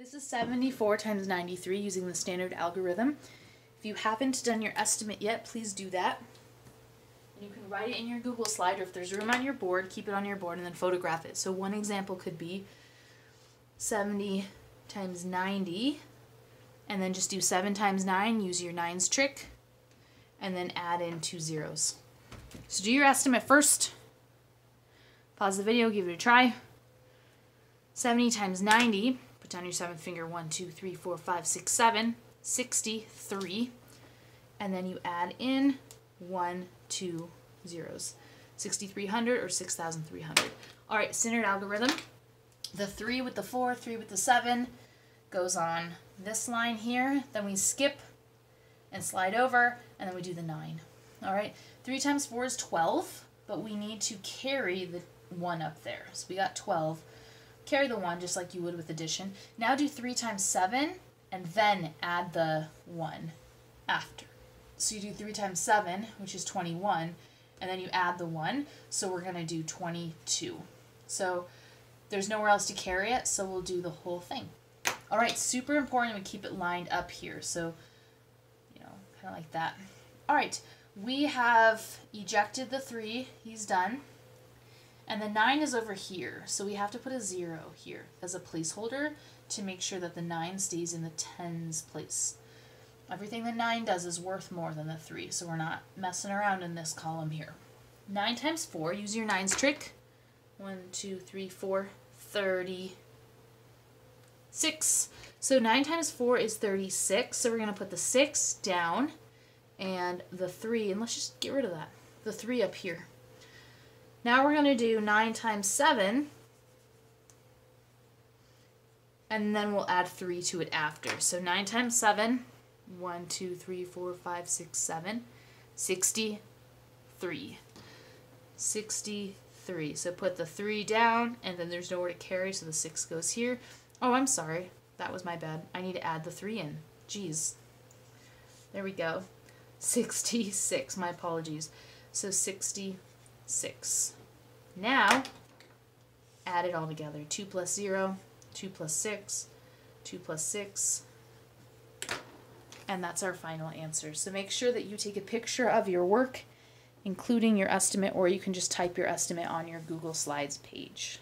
This is 74 times 93 using the standard algorithm. If you haven't done your estimate yet, please do that. And you can write it in your Google slide, or if there's room on your board, keep it on your board and then photograph it. So one example could be 70 times 90, and then just do 7 times 9, use your nines trick, and then add in 2 zeros. So do your estimate first. Pause the video, give it a try. 70 times 90, put down your 7th finger, 1, 2, 3, 4, 5, 6, 7, 63. And then you add in 1, 2 zeros. 6,300 or 6,300. All right, standard algorithm. The 3 with the 4, 3 with the 7 goes on this line here. Then we skip and slide over, and then we do the 9. All right, 3 times 4 is 12, but we need to carry the 1 up there. So we got 12. Carry the 1 just like you would with addition. Now do 3 times 7 and then add the 1 after. So you do 3 times 7, which is 21, and then you add the 1. So we're going to do 22. So there's nowhere else to carry it, so we'll do the whole thing. All right, super important we keep it lined up here. So, kind of like that. All right, we have ejected the 3. He's done. And the 9 is over here, so we have to put a 0 here as a placeholder to make sure that the 9 stays in the tens place. Everything the 9 does is worth more than the 3, so we're not messing around in this column here. 9 times 4, use your nines trick. 1, 2, 3, 4, 36. So 9 times 4 is 36, so we're going to put the 6 down and the 3, and let's just get rid of that. The 3 up here. Now we're going to do 9 times 7, and then we'll add 3 to it after. So 9 times 7, 1, 2, 3, 4, 5, 6, 7, 63. 63. So put the 3 down, and then there's nowhere to carry, so the 6 goes here. Oh, I'm sorry. That was my bad. I need to add the 3 in. Jeez. There we go. 66. My apologies. So 66. Now, add it all together. 2 plus 0, 2 plus 6, 2 plus 6, and that's our final answer. So make sure that you take a picture of your work, including your estimate, or you can just type your estimate on your Google Slides page.